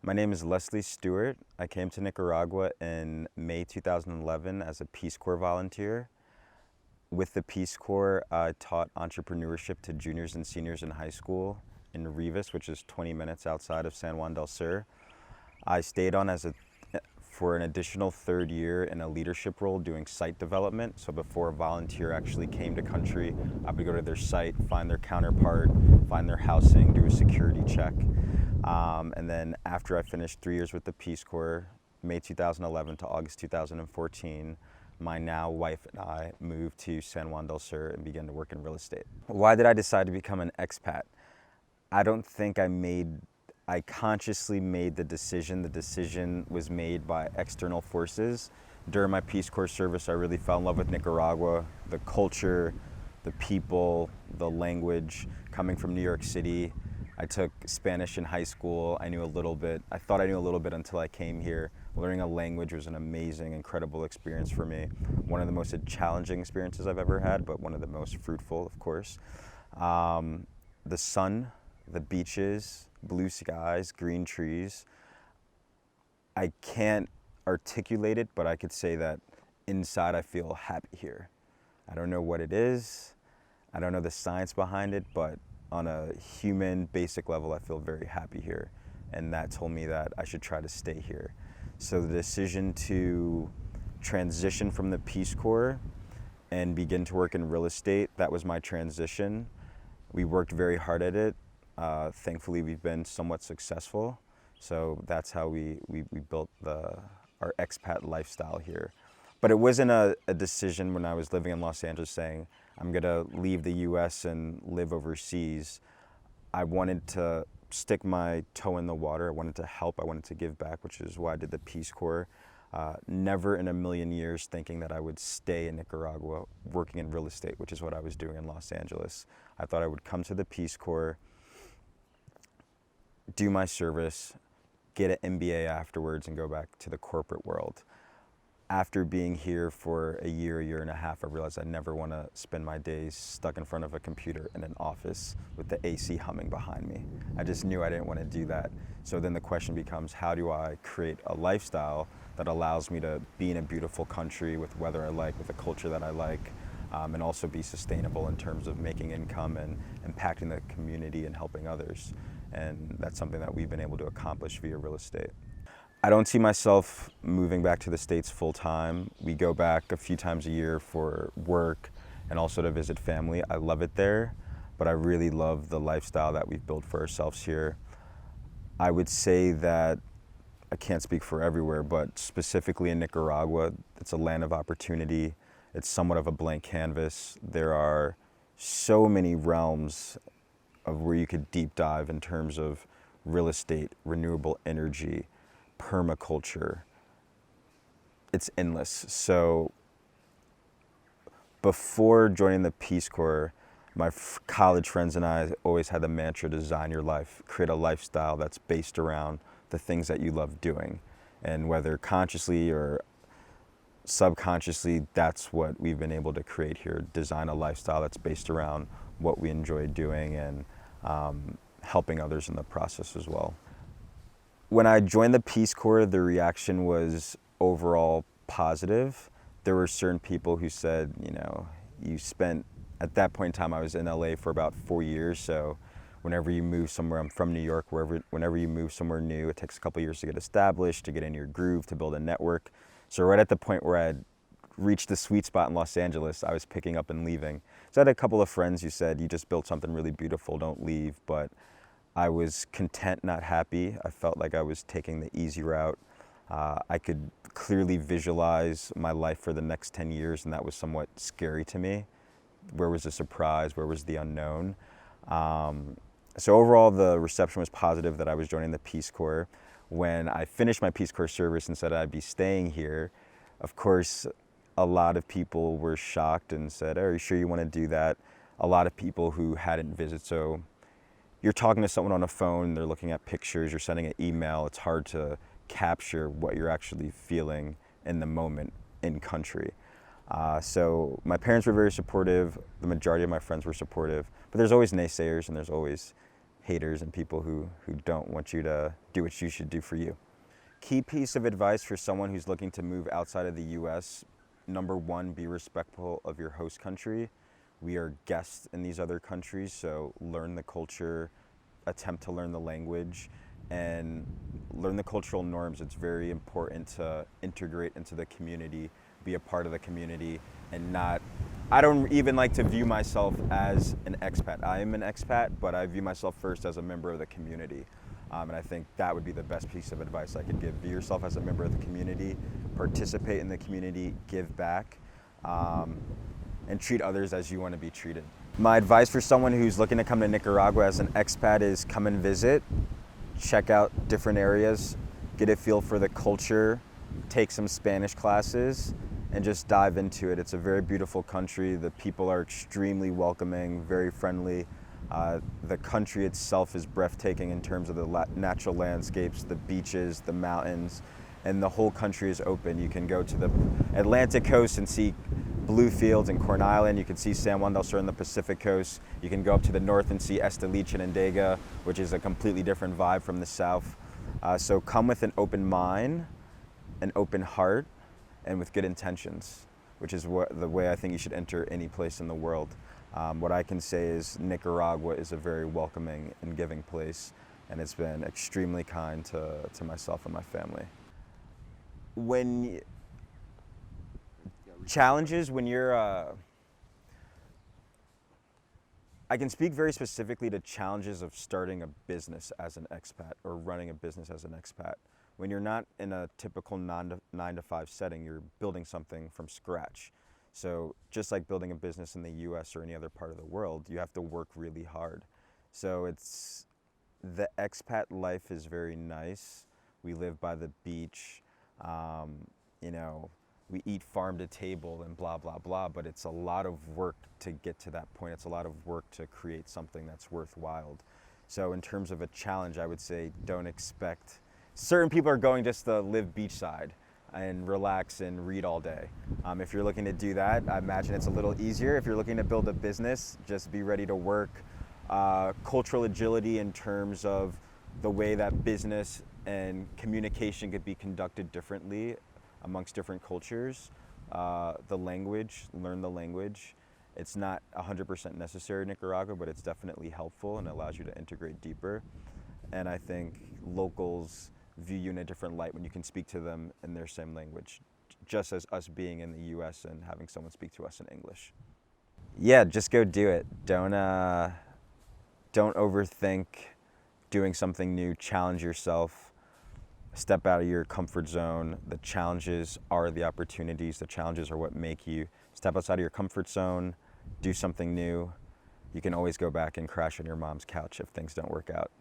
My name is Leslie Stewart. I came to Nicaragua in May 2011 as a Peace Corps volunteer. With the Peace Corps, I taught entrepreneurship to juniors and seniors in high school in Rivas, which is 20 minutes outside of San Juan del Sur. I stayed on for an additional third year in a leadership role doing site development. So before a volunteer actually came to country, I would go to their site, find their counterpart, find their housing, do a security check. And then after I finished 3 years with the Peace Corps, May 2011 to August 2014, my now wife and I moved to San Juan del Sur and began to work in real estate. Why did I decide to become an expat? I don't think I consciously made the decision. The decision was made by external forces. During my Peace Corps service, I really fell in love with Nicaragua, the culture, the people, the language. Coming from New York City, I took Spanish in high school. I knew a little bit. I thought I knew a little bit until I came here. Learning a language was an amazing, incredible experience for me. One of the most challenging experiences I've ever had, but one of the most fruitful, of course. The sun, the beaches, blue skies, green trees. I can't articulate it, but I could say that inside I feel happy here. I don't know what it is. I don't know the science behind it, but on a human basic level, I feel very happy here. And that told me that I should try to stay here. So the decision to transition from the Peace Corps and begin to work in real estate, that was my transition. We worked very hard at it. Thankfully, we've been somewhat successful. So that's how we built our expat lifestyle here. But it wasn't a decision when I was living in Los Angeles saying, I'm gonna leave the US and live overseas. I wanted to stick my toe in the water. I wanted to help, I wanted to give back, which is why I did the Peace Corps. Never in a million years thinking that I would stay in Nicaragua working in real estate, which is what I was doing in Los Angeles. I thought I would come to the Peace Corps, do my service, get an MBA afterwards, and go back to the corporate world. After being here for a year and a half, I realized I never want to spend my days stuck in front of a computer in an office with the AC humming behind me. I just knew I didn't want to do that. So then the question becomes, how do I create a lifestyle that allows me to be in a beautiful country with weather I like, with a culture that I like, and also be sustainable in terms of making income and impacting the community and helping others. And that's something that we've been able to accomplish via real estate. I don't see myself moving back to the States full time. We go back a few times a year for work and also to visit family. I love it there, but I really love the lifestyle that we've built for ourselves here. I would say that, I can't speak for everywhere, but specifically in Nicaragua, it's a land of opportunity. It's somewhat of a blank canvas. There are so many realms of where you could deep dive in terms of real estate, renewable energy, permaculture. It's endless. So before joining the Peace Corps, my college friends and I always had the mantra, design your life, create a lifestyle that's based around the things that you love doing. And whether consciously or subconsciously, that's what we've been able to create here, design a lifestyle that's based around what we enjoy doing and helping others in the process as well. When I joined the Peace Corps, the reaction was overall positive. There were certain people who said, you spent, at that point in time, I was in LA for about 4 years, so whenever you move somewhere, I'm from New York, whenever you move somewhere new, it takes a couple years to get established, to get in your groove, to build a network. So right at the point where I had reached the sweet spot in Los Angeles, I was picking up and leaving. So I had a couple of friends who said, you just built something really beautiful, don't leave. But I was content, not happy. I felt like I was taking the easy route. I could clearly visualize my life for the next 10 years, and that was somewhat scary to me. Where was the surprise? Where was the unknown? So overall, the reception was positive that I was joining the Peace Corps. When I finished my Peace Corps service and said I'd be staying here, of course, a lot of people were shocked and said, are you sure you want to do that? A lot of people who hadn't visited. So you're talking to someone on a phone, they're looking at pictures, you're sending an email, it's hard to capture what you're actually feeling in the moment in country. So my parents were very supportive, the majority of my friends were supportive, but there's always naysayers and there's always haters and people who don't want you to do what you should do for you. Key piece of advice for someone who's looking to move outside of the US, number one, be respectful of your host country. We are guests in these other countries, so learn the culture, attempt to learn the language, and learn the cultural norms. It's very important to integrate into the community, be a part of the community, and not, I don't even like to view myself as an expat. I am an expat, but I view myself first as a member of the community. And I think that would be the best piece of advice I could give. View yourself as a member of the community, participate in the community, give back, and treat others as you want to be treated. My advice for someone who's looking to come to Nicaragua as an expat is come and visit, check out different areas, get a feel for the culture, take some Spanish classes, and just dive into it. It's a very beautiful country. The people are extremely welcoming, very friendly. The country itself is breathtaking in terms of the natural landscapes, the beaches, the mountains, and the whole country is open. You can go to the Atlantic coast and see blue fields in Corn Island. You can see San Juan del Sur on the Pacific coast. You can go up to the north and see Esteliche and Endega, which is a completely different vibe from the south. So come with an open mind, an open heart, and with good intentions, which is the way I think you should enter any place in the world. What I can say is Nicaragua is a very welcoming and giving place, and it's been extremely kind to myself and my family. Challenges when you're, I can speak very specifically to challenges of starting a business as an expat or running a business as an expat. When you're not in a typical 9 to 5 setting, you're building something from scratch. So just like building a business in the US or any other part of the world, you have to work really hard. So the expat life is very nice. We live by the beach, you know, we eat farm to table and blah, blah, blah, but it's a lot of work to get to that point. It's a lot of work to create something that's worthwhile. So in terms of a challenge, I would say don't expect, certain people are going just to live beachside and relax and read all day. If you're looking to do that, I imagine it's a little easier. If you're looking to build a business, just be ready to work. Cultural agility in terms of the way that business and communication could be conducted differently amongst different cultures. The language, learn the language. It's not 100% necessary in Nicaragua, but it's definitely helpful and allows you to integrate deeper. And I think locals view you in a different light when you can speak to them in their same language, just as us being in the US and having someone speak to us in English. Yeah, just go do it. Don't overthink doing something new. Challenge yourself. Step out of your comfort zone. The challenges are the opportunities. The challenges are what make you. Step outside of your comfort zone. Do something new. You can always go back and crash on your mom's couch if things don't work out.